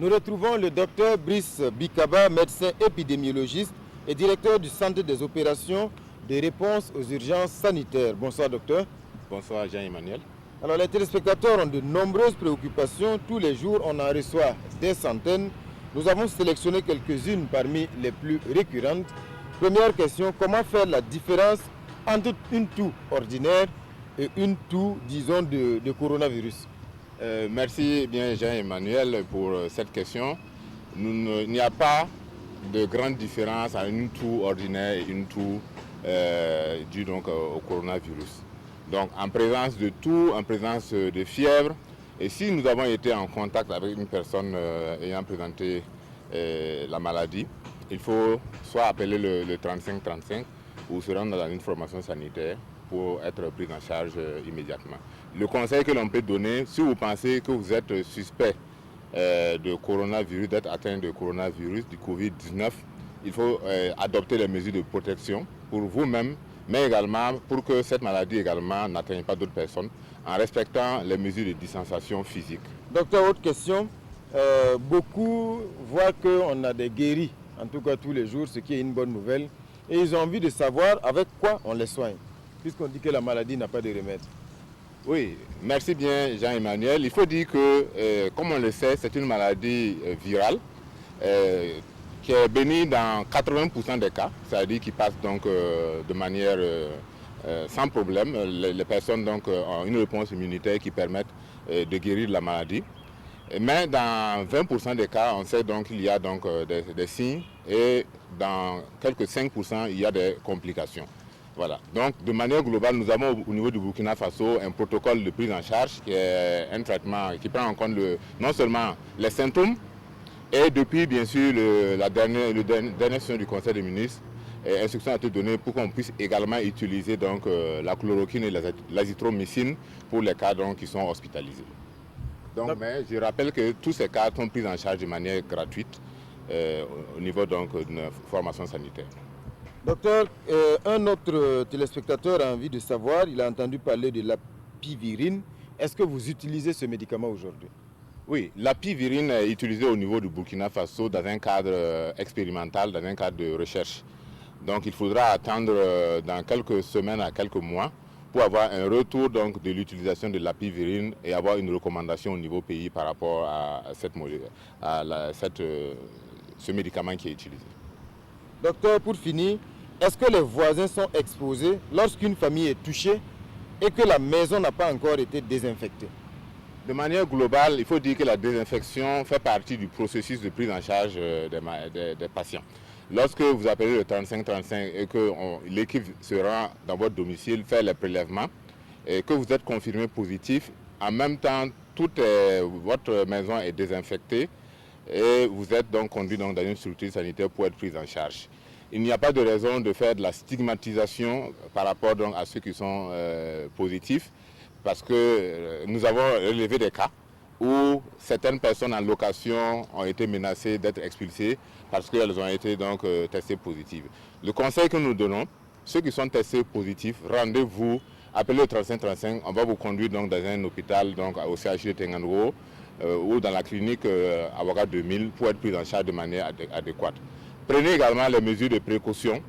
Nous retrouvons le docteur Brice Bikaba, médecin épidémiologiste et directeur du Centre des opérations de réponse aux urgences sanitaires. Bonsoir docteur. Bonsoir Jean-Emmanuel. Alors les téléspectateurs ont de nombreuses préoccupations. Tous les jours, on en reçoit des centaines. Nous avons sélectionné quelques-unes parmi les plus récurrentes. Première question, comment faire la différence entre une toux ordinaire et une toux, disons, de coronavirus? Merci bien Jean-Emmanuel pour cette question. Il n'y a pas de grande différence entre une toux ordinaire et une toux due donc au coronavirus. Donc en présence de toux, en présence de fièvre, et si nous avons été en contact avec une personne ayant présenté la maladie, il faut soit appeler le 3535 ou se rendre dans une formation sanitaire pour être pris en charge immédiatement. Le conseil que l'on peut donner, si vous pensez que vous êtes suspect de coronavirus, d'être atteint de coronavirus, du Covid-19, il faut adopter les mesures de protection pour vous-même, mais également pour que cette maladie également n'atteigne pas d'autres personnes, en respectant les mesures de distanciation physique. Docteur, autre question. Beaucoup voient qu'on a des guéris, en tout cas tous les jours, ce qui est une bonne nouvelle, et ils ont envie de savoir avec quoi on les soigne, puisqu'on dit que la maladie n'a pas de remède. Oui, merci bien Jean-Emmanuel. Il faut dire que, comme on le sait, c'est une maladie virale qui est bénie dans 80% des cas, c'est-à-dire qui passe donc de manière sans problème. Les personnes donc, ont une réponse immunitaire qui permet de guérir de la maladie. Mais dans 20% des cas, on sait donc qu'il y a donc des signes et dans quelques 5%, il y a des complications. Voilà. Donc, de manière globale, nous avons au niveau du Burkina Faso un protocole de prise en charge qui est un traitement qui prend en compte non seulement les symptômes, et depuis, bien sûr, la dernière session du Conseil des ministres, instruction a été donnée pour qu'on puisse également utiliser donc, la chloroquine et l'azithromycine pour les cas donc, qui sont hospitalisés. Donc, mais je rappelle que tous ces cas sont pris en charge de manière gratuite au niveau donc, d'une formation sanitaire. Docteur, un autre téléspectateur a envie de savoir, il a entendu parler de l'apivirine. Est-ce que vous utilisez ce médicament aujourd'hui? Oui, l'apivirine est utilisée au niveau du Burkina Faso dans un cadre expérimental, dans un cadre de recherche. Donc il faudra attendre dans quelques semaines à quelques mois pour avoir un retour donc, de l'utilisation de l'apivirine et avoir une recommandation au niveau pays par rapport à ce médicament qui est utilisé. Docteur, pour finir, est-ce que les voisins sont exposés lorsqu'une famille est touchée et que la maison n'a pas encore été désinfectée? De manière globale, il faut dire que la désinfection fait partie du processus de prise en charge des patients. Lorsque vous appelez le 3535 et que l'équipe se rend dans votre domicile, fait les prélèvements et que vous êtes confirmé positif, en même temps, toute votre maison est désinfectée et vous êtes donc conduit dans une structure sanitaire pour être pris en charge. Il n'y a pas de raison de faire de la stigmatisation par rapport donc, à ceux qui sont positifs, parce que nous avons relevé des cas où certaines personnes en location ont été menacées d'être expulsées parce qu'elles ont été donc testées positives. Le conseil que nous donnons, ceux qui sont testés positifs, rendez-vous, appelez le 3535, on va vous conduire donc dans un hôpital donc au CHU de Tenganro ou dans la clinique Avocat 2000 pour être pris en charge de manière adéquate. Prenez également les mesures de précaution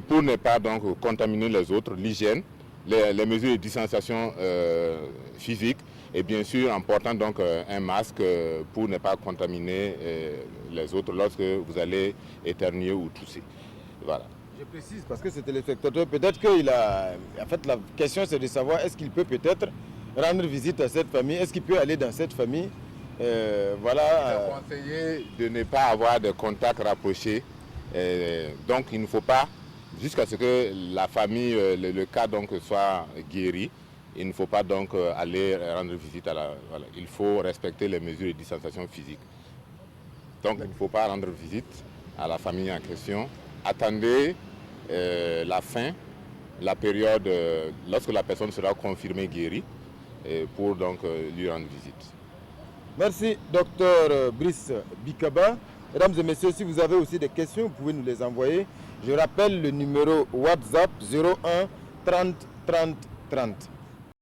pour ne pas donc contaminer les autres, l'hygiène, les mesures de distanciation physique et bien sûr en portant donc un masque pour ne pas contaminer les autres lorsque vous allez éternuer ou tousser. Voilà. Je précise parce que c'est téléspectateur, peut-être qu'il a... En fait, la question c'est de savoir est-ce qu'il peut peut-être rendre visite à cette famille, est-ce qu'il peut aller dans cette famille. Voilà. Il est conseillé de ne pas avoir de contacts rapprochés. Donc il ne faut pas, jusqu'à ce que la famille, le cas donc soit guéri, il ne faut pas donc aller rendre visite à la... Voilà. Il faut respecter les mesures de distanciation physique. Donc il ne faut pas rendre visite à la famille en question. Attendez la fin, la période, lorsque la personne sera confirmée guérie, pour donc lui rendre visite. Merci, docteur Brice Bikaba. Mesdames et messieurs, si vous avez aussi des questions, vous pouvez nous les envoyer. Je rappelle le numéro WhatsApp 01 30 30 30.